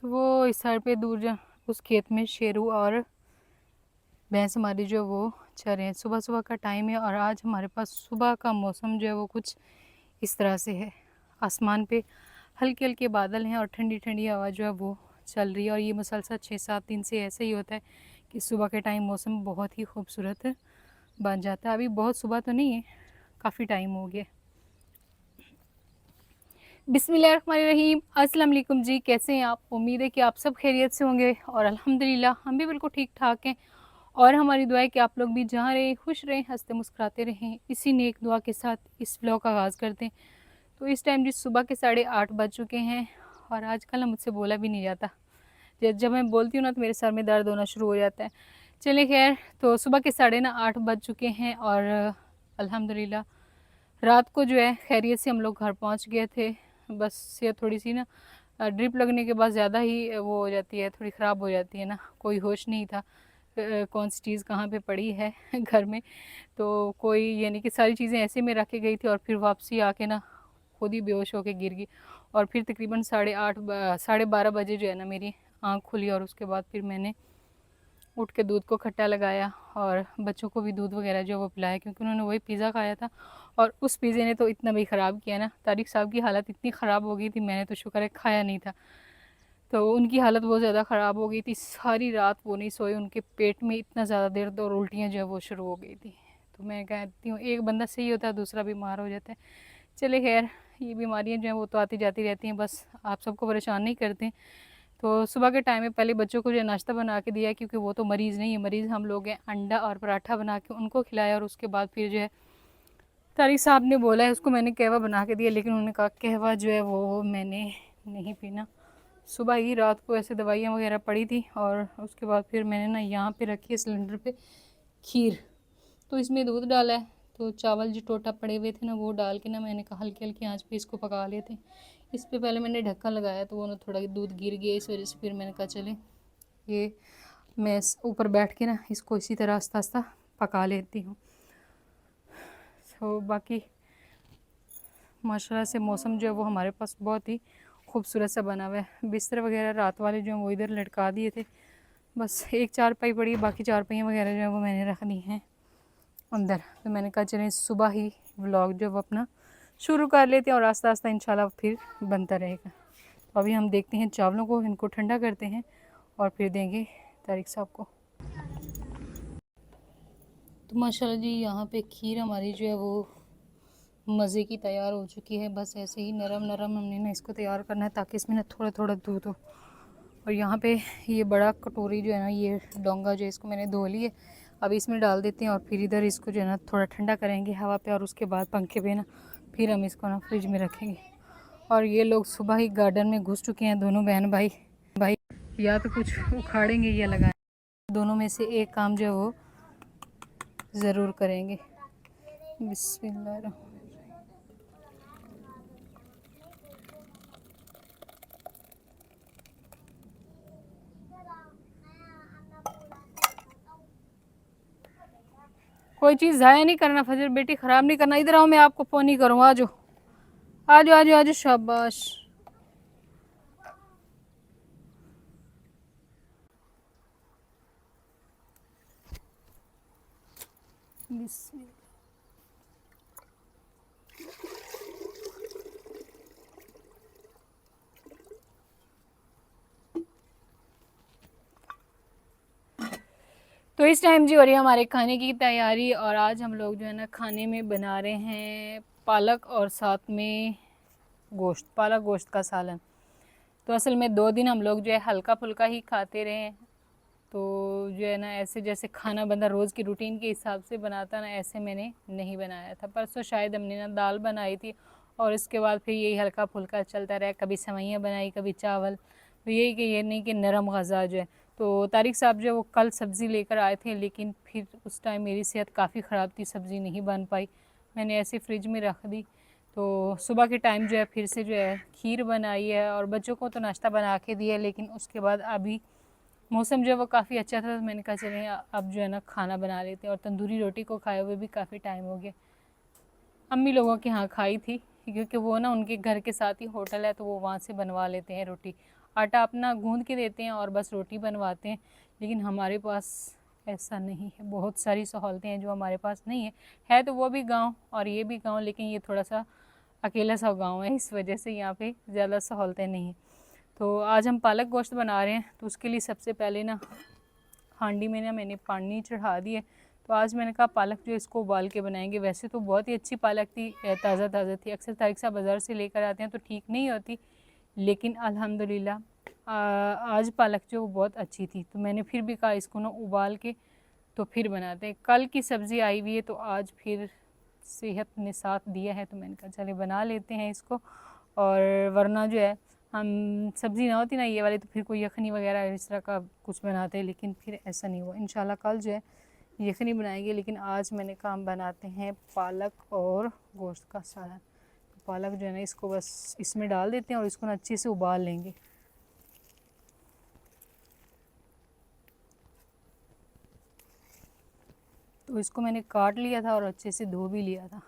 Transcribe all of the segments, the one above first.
तो वो इस साइड पे दूर जा उस खेत में शेरू और भैंस हमारी जो वो चर रहे हैं। सुबह सुबह का टाइम है और आज हमारे पास सुबह का मौसम जो है वो कुछ इस तरह से है। आसमान पे हल्के हल्के बादल हैं और ठंडी ठंडी हवा जो है वो चल रही है। और ये मुसलसल 6-7 दिन से ऐसे ही होता है कि सुबह के टाइम मौसम बहुत ही खूबसूरत बन जाता है। अभी बहुत सुबह तो नहीं है, काफ़ी टाइम हो गया। बिस्मिल्लाहिर्रहमानिर्रहीम, अस्सलाम वालेकुम जी। कैसे हैं आप? उम्मीद है कि आप सब खैरियत से होंगे और अल्हम्दुलिल्लाह हम भी बिल्कुल ठीक ठाक हैं। और हमारी दुआ है कि आप लोग भी जहाँ रहें खुश रहें, हंसते मुस्कुराते रहें। इसी नेक दुआ के साथ इस व्लॉग का आगाज़ करते हैं। तो इस टाइम जिस सुबह के 8:30 बज चुके हैं और आजकल ना मुझसे बोला भी नहीं जाता। जब मैं बोलती हूँ ना तो मेरे सर में दर्द होना शुरू हो जाता है। चलिए खैर, तो सुबह के 8:30 बज चुके हैं और अल्हम्दुलिल्लाह रात को जो है खैरियत से हम लोग घर पहुँच गए थे। बस ये थोड़ी सी ना ड्रिप लगने के बाद ज़्यादा ही वो हो जाती है, थोड़ी ख़राब हो जाती है ना। कोई होश नहीं था कौन सी चीज़ कहाँ पे पड़ी है घर में। तो कोई यानी कि सारी चीज़ें ऐसे में रख के गई थी और फिर वापसी आके ना खुद ही बेहोश होके गिर गई। और फिर तकरीबन 12:30 बजे जो है ना मेरी आँख खुली और उसके बाद फिर मैंने उठ के दूध को खट्टा लगाया और बच्चों को भी दूध वगैरह जो वो पिलाया, क्योंकि उन्होंने वही पिज़्ज़ा खाया था। और उस पिज़्ज़े ने तो इतना भी ख़राब किया ना, तारिक साहब की हालत इतनी ख़राब हो गई थी, मैंने तो शुक्र है खाया नहीं था। तो उनकी हालत बहुत ज़्यादा ख़राब हो गई थी, सारी रात वो नहीं सोए, उनके पेट में इतना ज़्यादा दर्द और उल्टियाँ जो है वो शुरू हो गई थी। तो मैं कहती हूँ एक बंदा सही होता है दूसरा बीमार हो जाता है। चले खैर, ये बीमारियाँ जो हैं वो तो आती जाती रहती हैं, बस आप सबको परेशान नहीं करते। तो सुबह के टाइम में पहले बच्चों को जो है नाश्ता बना के दिया, क्योंकि वो तो मरीज़ नहीं है, मरीज़ हम लोग हैं। अंडा और पराठा बना के उनको खिलाया और उसके बाद फिर जो है तारिक साहब ने बोला है उसको मैंने कहवा बना के दिया, लेकिन उन्होंने कहा कहवा जो है वो मैंने नहीं पीना। सुबह ही रात को ऐसे दवाइयाँ वगैरह पड़ी थी और उसके बाद फिर मैंने ना यहाँ पे रखी है सिलेंडर पे खीर। तो इसमें दूध डाला है, तो चावल जो टोटा पड़े हुए थे ना वो डाल के ना मैंने कहा हल्की हल्की आंच पे इसको पका लेते। इस पे पहले मैंने ढक्कन लगाया तो वो ना थोड़ा दूध गिर गया, इस वजह से फिर मैंने कहा चले ये मैं ऊपर बैठ के ना इसको इसी तरह आस्ता आस्ता पका लेती हूँ। तो बाकी माशाल्लाह से मौसम जो है वो हमारे पास बहुत ही खूबसूरत सा बना हुआ है। बिस्तर वगैरह रात वाले जो हैं वो इधर लटका दिए थे, बस एक चारपाई पड़ी, बाकी चारपाइयाँ वगैरह जो है वो मैंने रख दी हैं अंदर। तो मैंने कहा चलें सुबह ही व्लॉग जो वो अपना शुरू कर लेते हैं और आस्ता आस्ता इंशाल्लाह फिर बनता रहेगा। तो अभी हम देखते हैं चावलों को, इनको ठंडा करते हैं और फिर देंगे तारिक साहब को। तो माशाल्लाह जी यहाँ पे खीर हमारी जो है वो मज़े की तैयार हो चुकी है। बस ऐसे ही नरम नरम हमने ना इसको तैयार करना है ताकि इसमें ना थोड़ा थोड़ा दूध हो। और यहाँ पे ये बड़ा कटोरी जो है ना, ये डोंगा जो है इसको मैंने धो ली है, अभी इसमें डाल देते हैं और फिर इधर इसको जो है ना थोड़ा ठंडा करेंगे हवा पे और उसके बाद पंखे पे ना फिर हम इसको ना फ्रिज में रखेंगे। और ये लोग सुबह ही गार्डन में घुस चुके हैं, दोनों बहन भाई भाई या तो कुछ उखाड़ेंगे या लगाएंगे, दोनों में से एक काम जो है वो ज़रूर करेंगे। बिस्मिल्लाह। कोई चीज़ ज़ाया नहीं करना फजर बेटी, ख़राब नहीं करना। इधर आओ, मैं आपको फ़ोन नहीं करूँ, आ जाओ आ जाओ आ जाओ आ जाओ, शाबाश। तो इस टाइम जी हो रही है हमारे खाने की तैयारी और आज हम लोग जो है ना खाने में बना रहे हैं पालक और साथ में गोश्त, पालक गोश्त का सालन। तो असल में 2 दिन हम लोग जो है हल्का फुल्का ही खाते रहे हैं। तो जो है ना ऐसे जैसे खाना बंदा रोज़ की रूटीन के हिसाब से बनाता ना, ऐसे मैंने नहीं बनाया था। परसों शायद हमने ना दाल बनाई थी और इसके बाद फिर यही हल्का फुल्का चलता रहा, कभी सेवइयाँ बनाई कभी चावल। तो यही कि ये नहीं कि नरम गज़ा जो है। तो तारिक साहब जो है वो कल सब्ज़ी लेकर आए थे, लेकिन फिर उस टाइम मेरी सेहत काफ़ी ख़राब थी, सब्ज़ी नहीं बन पाई, मैंने ऐसे फ्रिज में रख दी। तो सुबह के टाइम जो है फिर से जो है खीर बनाई है और बच्चों को तो नाश्ता बना के दिया, लेकिन उसके बाद अभी मौसम जो है वो काफ़ी अच्छा था, तो मैंने कहा चलें अब जो है ना खाना बना लेते हैं। और तंदूरी रोटी को खाए हुए भी काफ़ी टाइम हो गया। अम्मी लोगों के यहाँ खाई थी, क्योंकि वो ना उनके घर के साथ ही होटल है तो वो वहाँ से बनवा लेते हैं रोटी। आटा अपना गूंद के देते हैं और बस रोटी बनवाते हैं। लेकिन हमारे पास ऐसा नहीं है, बहुत सारी सहूलतें हैं जो हमारे पास नहीं है तो वो भी गांव और ये भी गांव, लेकिन ये थोड़ा सा अकेला सा गांव है, इस वजह से यहाँ पे ज़्यादा सहूलतें नहीं हैं। तो आज हम पालक गोश्त बना रहे हैं, तो उसके लिए सबसे पहले ना हांडी में ना मैंने पानी चढ़ा दिया। तो आज मैंने कहा पालक जो इसको उबाल के बनाएंगे। वैसे तो बहुत ही अच्छी पालक थी, ताज़ा ताज़ा थी। अक्सर तारिक साहब बाज़ार से लेकर आते हैं तो ठीक नहीं होती, लेकिन अल्हम्दुलिल्लाह आज पालक जो बहुत अच्छी थी। तो मैंने फिर भी कहा इसको ना उबाल के तो फिर बनाते हैं। कल की सब्ज़ी आई हुई है तो आज फिर सेहत ने साथ दिया है तो मैंने कहा चले बना लेते हैं इसको। और वरना जो है हम सब्ज़ी ना होती ना ये वाली तो फिर कोई यखनी वगैरह इस तरह का कुछ बनाते हैं, लेकिन फिर ऐसा नहीं हुआ। इंशाल्लाह कल जो है यखनी बनाएंगे, लेकिन आज मैंने कहा हम बनाते हैं पालक और गोश्त का सालन। तो पालक जो है ना इसको बस इसमें डाल देते हैं और इसको ना अच्छे से उबाल लेंगे। तो इसको मैंने काट लिया था और अच्छे से धो भी लिया था।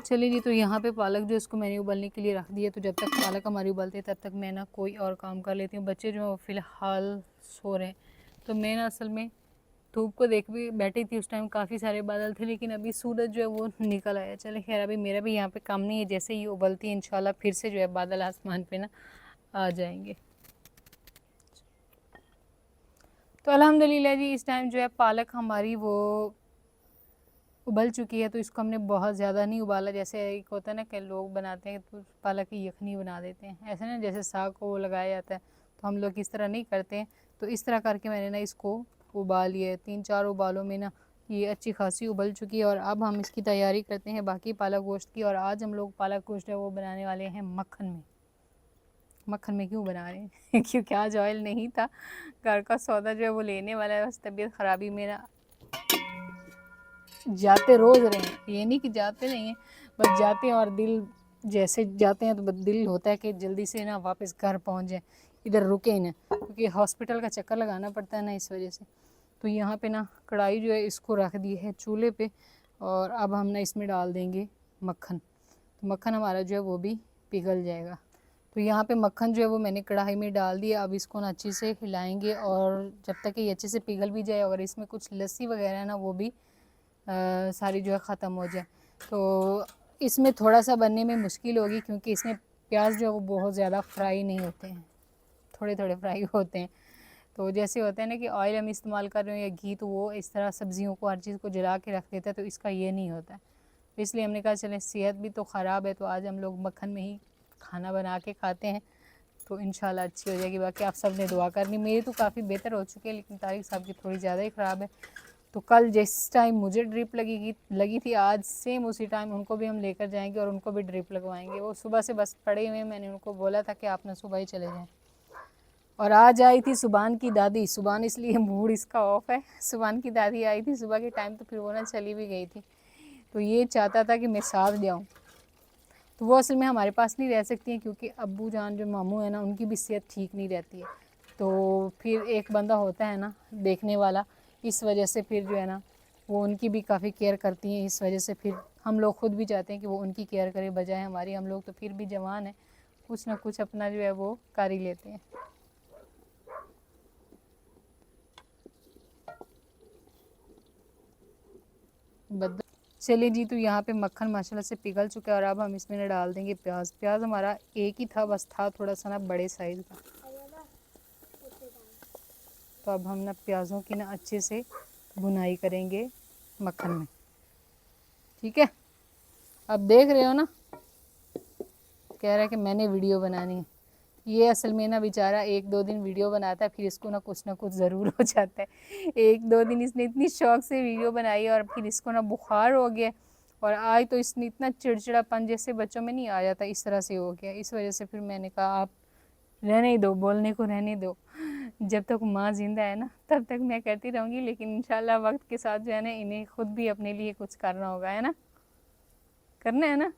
चलिए जी, तो यहाँ पे पालक जो इसको मैंने उबलने के लिए रख दिया। तो जब तक पालक हमारी उबलती है तब तक मैं ना कोई और काम कर लेती हूँ। बच्चे जो फ़िलहाल सो रहे हैं, तो मैं ना असल में धूप को देख भी बैठी थी। उस टाइम काफ़ी सारे बादल थे, लेकिन अभी सूरज जो है वो निकल आया। चले खैर, अभी मेरा भी यहाँ पे काम नहीं है। जैसे ही उबलती है इंशाल्लाह फिर से जो है बादल आसमान पे ना आ जाएंगे। तो अल्हम्दुलिल्लाह जी, इस टाइम जो है पालक हमारी वो उबल चुकी है। तो इसको हमने बहुत ज़्यादा नहीं उबाला, जैसे एक होता है ना कि लोग बनाते हैं तो पालक की यखनी बना देते हैं, ऐसे ना जैसे साग को लगाया जाता है, तो हम लोग इस तरह नहीं करते हैं। तो इस तरह करके मैंने ना इसको उबाल लिया है। 3-4 उबालों में ना ये अच्छी खासी उबल चुकी है। और अब हम इसकी तैयारी करते हैं बाकी पालक गोश्त की। और आज हम लोग पालक गोश्त है वो बनाने वाले हैं मक्खन में। मक्खन में क्यों बना रहे हैं क्योंकि आज ऑयल नहीं था, घर का सौदा जो है वो लेने वाला है। बस तबीयत ख़राबी में ना जाते रोज़ रहे हैं, ये नहीं कि जाते नहीं हैं, बस जाते हैं। और दिल जैसे जाते हैं तो दिल होता है कि जल्दी से ना वापस घर पहुंच जाए, इधर रुके ही ना, क्योंकि हॉस्पिटल का चक्कर लगाना पड़ता है ना, इस वजह से। तो यहाँ पे ना कढ़ाई जो है इसको रख दी है चूल्हे पे। और अब हम ना इसमें डाल देंगे मक्खन। तो मक्खन हमारा जो है वो भी पिघल जाएगा। तो यहाँ पे मक्खन जो है वो मैंने कढ़ाई में डाल दिया। अब इसको ना अच्छे से हिलाएंगे और जब तक कि ये अच्छे से पिघल भी जाए और इसमें कुछ लस्सी वगैरह है ना वो भी सारी जो है ख़त्म हो जाए। तो इसमें थोड़ा सा बनने में मुश्किल होगी, क्योंकि इसमें प्याज जो है वो बहुत ज़्यादा फ्राई नहीं होते हैं, थोड़े थोड़े फ्राई होते हैं। तो जैसे होता है ना कि ऑयल हम इस्तेमाल कर रहे हो या घी, तो वो इस तरह सब्जियों को हर चीज़ को जला के रख देता है। तो इसका ये नहीं होता है। इसलिए हमने कहा चलें, सेहत भी तो ख़राब है, तो आज हम लोग मक्खन में ही खाना बना के खाते हैं, तो इंशाल्लाह अच्छी हो जाएगी। बाकी आप सब ने दुआ करनी। मेरी तो काफ़ी बेहतर हो चुकी है, लेकिन तारिक साहब की थोड़ी ज़्यादा ही ख़राब है। तो कल जिस टाइम मुझे ड्रिप लगी थी, आज सेम उसी टाइम उनको भी हम लेकर जाएंगे और उनको भी ड्रिप लगवाएंगे। वो सुबह से बस पड़े हुए, मैंने उनको बोला था कि आप ना सुबह ही चले जाएं। और आज आई थी सुबान की दादी। सुबान इसलिए मूड इसका ऑफ है, सुबान की दादी आई थी सुबह के टाइम, तो फिर वो ना चली भी गई थी। तो ये चाहता था कि मैं साथ जाऊँ, तो वो असल में हमारे पास नहीं रह सकती हैं, क्योंकि अब्बू जान जो मामू है ना उनकी भी सेहत ठीक नहीं रहती है। तो फिर एक बंदा होता है ना देखने वाला, इस वजह से फिर जो है ना वो उनकी भी काफ़ी केयर करती हैं। इस वजह से फिर हम लोग ख़ुद भी चाहते हैं कि वो उनकी केयर करे बजाय हमारी। हम लोग तो फिर भी जवान हैं, कुछ ना कुछ अपना जो है वो कर ही लेते हैं। चलिए जी, तो यहाँ पे मक्खन माशाल्लाह से पिघल चुका है। और अब हम इसमें डाल देंगे प्याज। प्याज हमारा एक ही था, बस था थोड़ा सा ना बड़े साइज़ का। तो अब हम ना प्याज़ों की ना अच्छे से भुनाई करेंगे मक्खन में, ठीक है। अब देख रहे हो ना, कह रहा है कि मैंने वीडियो बनानी है। ये असल में ना बेचारा 1-2 दिन वीडियो बनाता है, फिर इसको ना कुछ ज़रूर हो जाता है। 1-2 दिन इसने इतनी शौक से वीडियो बनाई और फिर इसको ना बुखार हो गया। और आज तो इसने इतना चिड़चिड़ापन जैसे बच्चों में नहीं आ जाता, इस तरह से हो गया। इस वजह से फिर मैंने कहा आप रहने ही दो, बोलने को रहने दो। जब तक माँ ज़िंदा है ना तब तक मैं करती रहूँगी, लेकिन इंशाल्लाह वक्त के साथ जो है ना इन्हें ख़ुद भी अपने लिए कुछ करना होगा, है ना, करना है ना।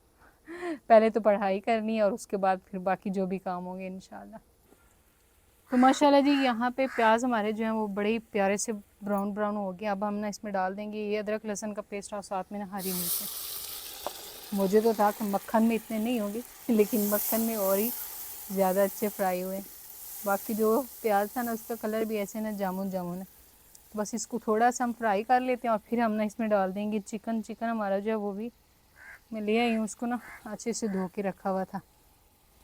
पहले तो पढ़ाई करनी है और उसके बाद फिर बाकी जो भी काम होंगे इंशाल्लाह। तो माशाल्लाह जी, यहाँ पे प्याज हमारे जो हैं वो बड़े ही प्यारे से ब्राउन ब्राउन हो गया। अब हम ना इसमें डाल देंगे ये अदरक लहसुन का पेस्ट और साथ में ना हरी मिर्च। मुझे तो था कि मक्खन में इतने नहीं होंगे, लेकिन मक्खन में और ही ज़्यादा अच्छे फ्राई हुए। बाकी जो प्याज था ना उसका कलर भी ऐसे ना जामुन जामुन है। बस इसको थोड़ा सा हम फ्राई कर लेते हैं और फिर हम ना इसमें डाल देंगे चिकन। चिकन हमारा जो है वो भी मैं ले आई हूँ, उसको ना अच्छे से धो के रखा हुआ था।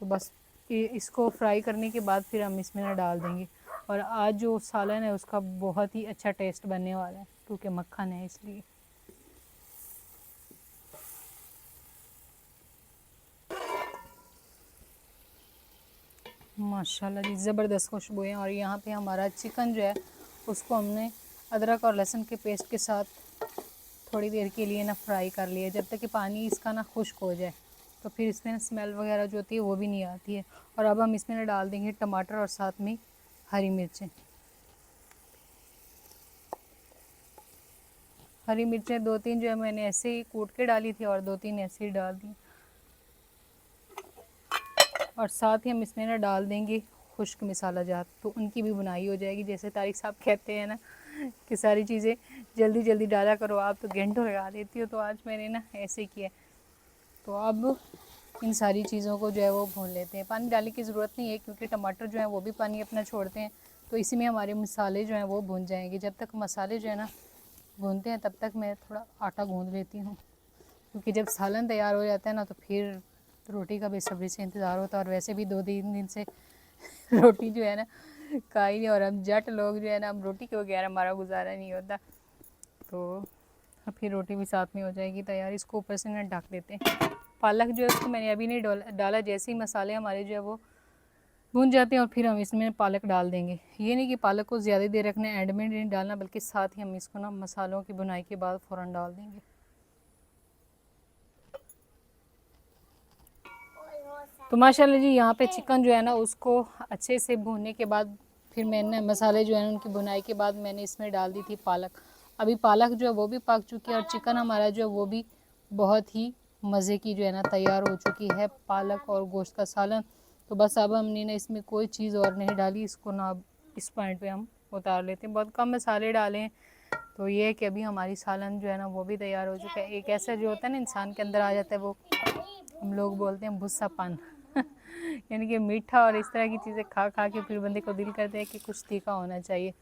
तो बस इसको फ्राई करने के बाद फिर हम इसमें ना डाल देंगे। और आज जो सालन है उसका बहुत ही अच्छा टेस्ट बनने वाला है क्योंकि मक्खन है इसलिए। माशाल्लाह जी ज़बरदस्त खुशबू है। और यहाँ पे हमारा चिकन जो है उसको हमने अदरक और लहसुन के पेस्ट के साथ थोड़ी देर के लिए ना फ्राई कर लिया, जब तक कि पानी इसका ना खुश्क हो जाए। तो फिर इसमें ना स्मेल वगैरह जो होती है वो भी नहीं आती है। और अब हम इसमें ना डाल देंगे टमाटर और साथ में हरी मिर्चें। हरी मिर्चें 2-3 जो है मैंने ऐसे ही कूट के डाली थी और 2-3 ऐसे ही डाल दी। और साथ ही हम इसमें ना डाल देंगे खुश्क मसाला जात, तो उनकी भी बुनाई हो जाएगी। जैसे तारिक साहब कहते हैं ना कि सारी चीज़ें जल्दी जल्दी डाला करो, आप तो घंटों लगा देती हो, तो आज मैंने ना ऐसे किया। तो अब इन सारी चीज़ों को जो है वो भून लेते हैं। पानी डालने की ज़रूरत नहीं है क्योंकि टमाटर जो है वो भी पानी अपना छोड़ते हैं। तो इसी में हमारे मसाले जो हैं वो भून जाएंगे। जब तक मसाले जो है ना भूनते हैं तब तक मैं थोड़ा आटा गूँध लेती हूँ, क्योंकि जब सालन तैयार हो जाता है ना तो फिर रोटी का बेसब्री से इंतज़ार होता है। और वैसे भी 2-3 दिन से रोटी जो है ना खाई नहीं, और हम जट लोग जो है ना हम रोटी के बगैर हमारा गुजारा नहीं होता। तो फिर रोटी भी साथ में हो जाएगी तैयार। इसको ऊपर से ना ढक देते हैं। पालक जो है उसको मैंने अभी नहीं डाला, जैसे ही मसाले हमारे जो है वो भून जाते हैं और फिर हम इसमें पालक डाल देंगे। ये नहीं कि पालक को ज़्यादा देर रखना है, एंड में नहीं डालना, बल्कि साथ ही हम इसको ना मसालों की बुनाई के बाद फ़ौरन डाल देंगे। तो माशाल्लाह जी यहाँ पे चिकन जो है ना उसको अच्छे से भूनने के बाद फिर मैंने मसाले जो है उनकी बुनाई के बाद मैंने इसमें डाल दी थी पालक। अभी पालक जो है वो भी पक चुकी है और चिकन हमारा जो है वो भी बहुत ही मज़े की जो है ना तैयार हो चुकी है, पालक और गोश्त का सालन। तो बस अब हमने ना इसमें कोई चीज़ और नहीं डाली। इसको ना अब इस पॉइंट पे हम उतार लेते हैं। बहुत कम मसाले डाले हैं, तो ये है कि अभी हमारी सालन जो है ना वो भी तैयार हो चुका है। एक ऐसा जो होता है ना इंसान के अंदर आ जाता है, वो हम लोग बोलते हैं भुस्सापन यानी कि मीठा और इस तरह की चीज़ें खा खा के फिर बंदे को दिल करता है कि कुछ तीखा होना चाहिए।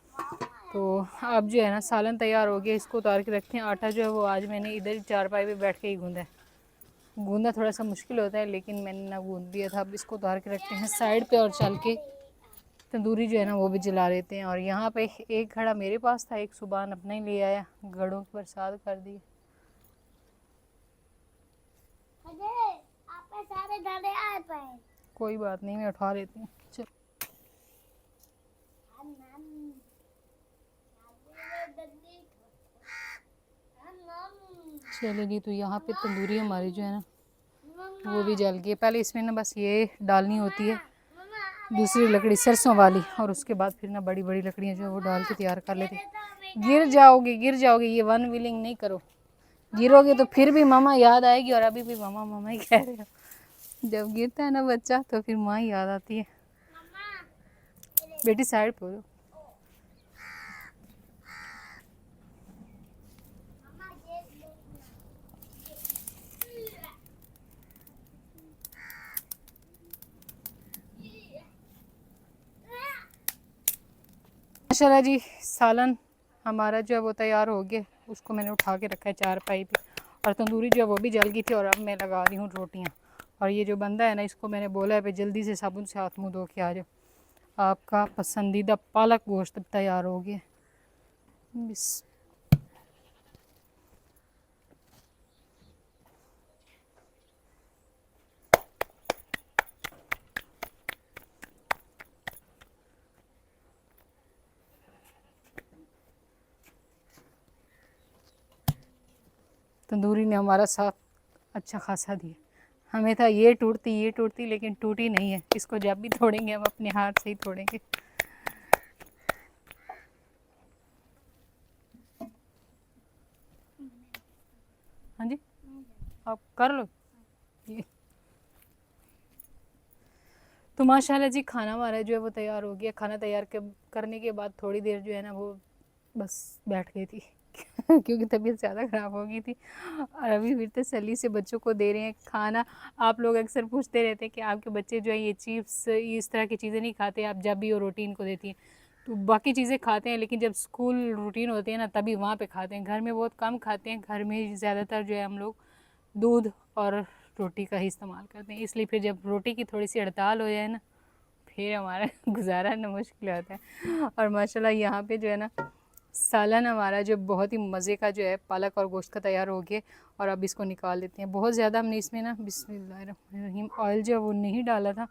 तो अब जो है ना सालन तैयार हो गया, इसको उतार के रखते हैं। आटा जो है वो आज मैंने इधर चारपाई पे बैठ के ही गूँधा है। गूँधना थोड़ा सा मुश्किल होता है, लेकिन मैंने ना गूँध दिया था। अब इसको उतार के रखते हैं साइड पे और चल के तंदूरी जो है ना वो भी जला लेते हैं। और यहाँ पे एक घड़ा मेरे पास था, एक सुबह अपना ही ले आया, घड़ों की बरसात कर दी। सारे घड़े आए पे, कोई बात नहीं, मैं उठा लेती हूँ। चलो जी, तो यहाँ पे तंदूरी हमारी जो है ना वो भी जल गई। पहले इसमें ना बस ये डालनी होती है दूसरी लकड़ी सरसों वाली, और उसके बाद फिर ना बड़ी बड़ी लकड़ियाँ जो है वो डाल के तैयार कर लेते। गिर जाओगे गिर जाओगे, ये वन व्हीलिंग नहीं करो, गिरोगे तो फिर भी मामा याद आएगी। और अभी भी मामा मामा ही कह रहे हो। जब गिरता है ना बच्चा तो फिर माँ ही याद आती है। बेटी साइड पे हो। माशाल्लाह जी सालन हमारा जो है वो तैयार हो गया। उसको मैंने उठा के रखा है चारपाई पे, और तंदूरी जो है वो भी जल गई थी। और अब मैं लगा रही हूँ रोटियाँ। और ये जो बंदा है ना इसको मैंने बोला है भाई जल्दी से साबुन से हाथ मुँह धो के आ जाओ, आपका पसंदीदा पालक गोश्त तैयार हो गया। तंदूरी ने हमारा साथ अच्छा खासा दिया। हमें था ये टूटती, लेकिन टूटी नहीं है। इसको जब भी तोड़ेंगे हम अपने हाथ से ही तोड़ेंगे। हाँ जी, आप कर लो ये। तो माशाल्लाह जी खाना हमारा जो है वो तैयार हो गया। खाना तैयार करने के बाद थोड़ी देर जो है ना वो बस बैठ गई थी क्योंकि तबीयत ज़्यादा ख़राब हो गई थी। और अभी फिर तसल्ली से बच्चों को दे रहे हैं खाना। आप लोग अक्सर पूछते रहते हैं कि आपके बच्चे जो है ये चिप्स इस तरह की चीज़ें नहीं खाते, आप जब भी वो रोटी इनको देती हैं तो बाकी चीज़ें खाते हैं, लेकिन जब स्कूल रूटीन होती है ना तभी वहाँ पे खाते हैं। घर में बहुत कम खाते हैं। घर में ज़्यादातर जो है हम लोग दूध और रोटी का ही इस्तेमाल करते हैं। इसलिए फिर जब रोटी की थोड़ी सी हड़ताल हो जाए ना फिर हमारा गुजारा ना मुश्किल होता है। और माशाल्लाह यहाँ पे जो है ना सालन हमारा जो बहुत ही मज़े का जो है पालक और गोश्त का तैयार हो गया। और अब इसको निकाल लेते हैं। बहुत ज़्यादा हमने इसमें ना बिस्मिल्लाहिर्रहमानिर्रहीम ऑयल जो है वो नहीं डाला था,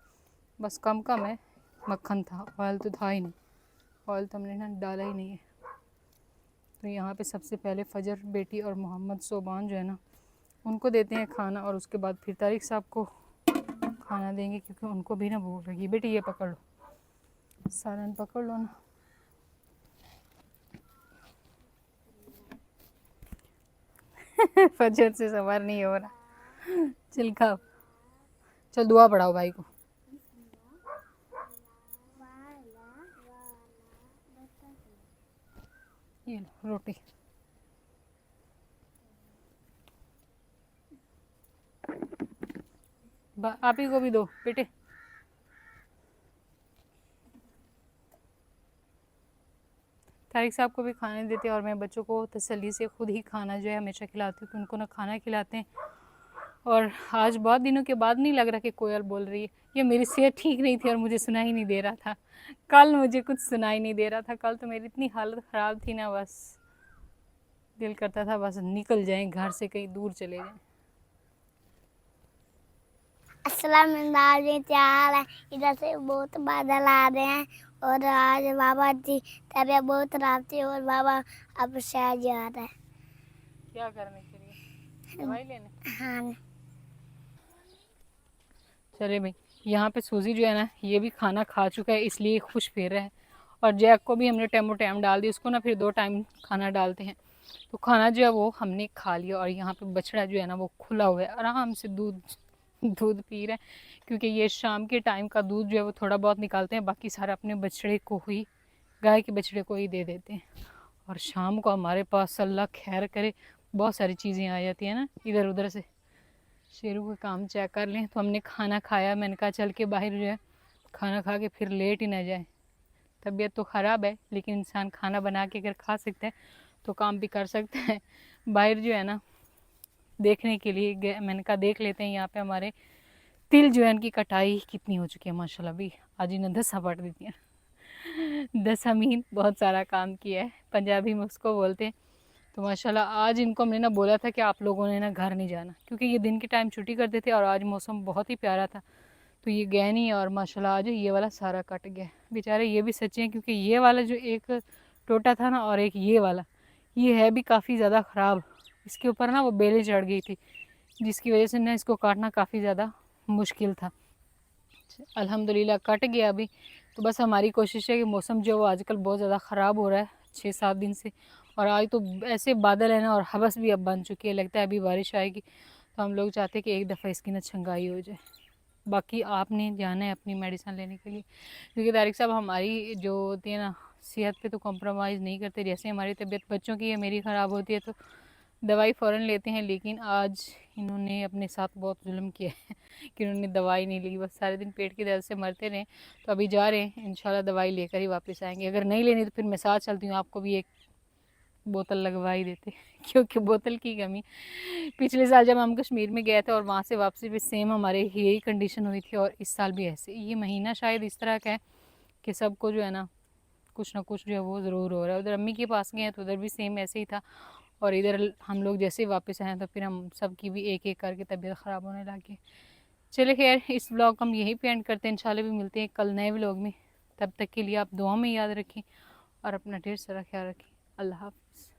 बस कम कम है, मक्खन था, ऑयल तो था ही नहीं। ऑयल तो हमने ना डाला ही नहीं है। तो यहाँ पे सबसे पहले फजर बेटी और मोहम्मद सोबान जो है ना उनको देते हैं खाना, और उसके बाद फिर तारिक साहब को खाना देंगे क्योंकि उनको भी ना भूख लगी। बेटी ये पकड़ लो, सालन पकड़ लो ना। फजर से सवार नहीं हो रहा। चल खाओ, चल दुआ पढ़ाओ भाई को। ये लो रोटी। आप ही को भी दो बेटे। तारिक साहब को भी खाने देते हैं और मैं बच्चों को तसल्ली से खुद ही खाना जो है हमेशा खिलाती हूँ कि उनको ना खाना खिलाते हैं। और आज बहुत दिनों के बाद नहीं लग रहा कि कोयल बोल रही है। ये मेरी सेहत ठीक नहीं थी और मुझे सुनाई नहीं दे रहा था। कल मुझे कुछ सुनाई नहीं दे रहा था। कल तो मेरी इतनी हालत ख़राब थी ना, बस दिल करता था बस निकल जाएं घर से, कहीं दूर चले जाएं। अस्सलाम चाल है, इधर से बहुत बादल आ रहे हैं और आज बाबा जी तबीयत बहुत खराब थी और बाबा अब शायद जा रहा है। क्या करने के लिए? दवाई लेने? हाँ। चले भाई, यहाँ पे सूजी जो है ना ये भी खाना खा चुका है इसलिए खुश फिर रहा है। और जैक को भी हमने टाइम टाइम डाल दिया, उसको ना फिर 2 टाइम खाना डालते हैं। तो खाना जो है वो हमने खा लिया। और यहाँ पे बछड़ा जो है ना वो खुला हुआ है, आराम से दूध दूध पी रहा है। क्योंकि ये शाम के टाइम का दूध जो है वो थोड़ा बहुत निकालते हैं, बाकी सारा अपने बछड़े को ही, गाय के बछड़े को ही दे देते हैं। और शाम को हमारे पास अल्लाह खैर करे बहुत सारी चीज़ें आ जाती हैं ना इधर उधर से। शेरू का काम चेक कर लें। तो हमने खाना खाया, मैंने कहा चल के बाहर जो है खाना खा के फिर लेट ही ना जाए। तबीयत तो ख़राब है लेकिन इंसान खाना बना के अगर खा सकता है तो काम भी कर सकता है। बाहर जो है ना देखने के लिए मैंने कहा देख लेते हैं यहाँ पे हमारे तिल जो है इनकी कटाई कितनी हो चुकी है। माशाल्लाह भी आज इन्हें 10 पट देती हैं। 10 अमीन बहुत सारा काम किया है, पंजाबी में उसको बोलते हैं। तो माशाल्लाह आज इनको हमने ना बोला था कि आप लोगों ने ना घर नहीं जाना, क्योंकि ये दिन के टाइम छुट्टी करते थे और आज मौसम बहुत ही प्यारा था। तो ये गए नहीं और माशाल्लाह आज ये वाला सारा कट गया। बेचारे ये भी सच्चे हैं क्योंकि ये वाला जो एक टोटा था ना और एक ये वाला, ये है भी काफ़ी ज़्यादा ख़राब। इसके ऊपर ना वो बेलें चढ़ गई थी जिसकी वजह से ना इसको काटना काफ़ी ज़्यादा मुश्किल था। अल्हम्दुलिल्लाह कट गया अभी। तो बस हमारी कोशिश है कि मौसम जो वो आजकल बहुत ज़्यादा ख़राब हो रहा है 6-7 दिन से। और आज तो ऐसे बादल है ना और हवस भी अब बन चुकी है, लगता है अभी बारिश आएगी। तो हम लोग चाहते हैं कि एक दफ़ा इसकी ना छंगाई हो जाए। बाकी आपने जाना है अपनी मेडिसिन लेने के लिए, क्योंकि तारिक साहब हमारी जो होती है ना सेहत पे तो कॉम्प्रोमाइज़ नहीं करते। जैसे हमारी तबीयत बच्चों की है, मेरी ख़राब होती है तो दवाई फ़ौरन लेते हैं। लेकिन आज इन्होंने अपने साथ बहुत जुल्म किया है कि उन्होंने दवाई नहीं ली, बस सारे दिन पेट की दर्द से मरते रहे। तो अभी जा रहे हैं, इंशाल्लाह दवाई लेकर ही वापस आएंगे। अगर नहीं लेनी तो फिर मैं साथ चलती हूँ, आपको भी एक बोतल लगवा ही देते क्योंकि बोतल की कमी। पिछले साल जब हम कश्मीर में गए थे और वहाँ से वापसी भी सेम हमारे यही कंडीशन हुई थी, और इस साल भी ऐसे। ये महीना शायद इस तरह का है कि सबको जो है ना कुछ जो है वो ज़रूर हो रहा है। उधर अम्मी के पास गए तो उधर भी सेम ऐसे ही था, और इधर हम लोग जैसे ही वापस आए तो फिर हम सब की भी एक एक करके तबीयत ख़राब होने लगी। चले खैर, इस ब्लॉग को हम यहीं पे एंड करते हैं। इंशाल्लाह भी मिलते हैं कल नए ब्लॉग में। तब तक के लिए आप दुआ में याद रखें और अपना ढेर सारा ख्याल रखें। अल्लाह हाफ़िज़।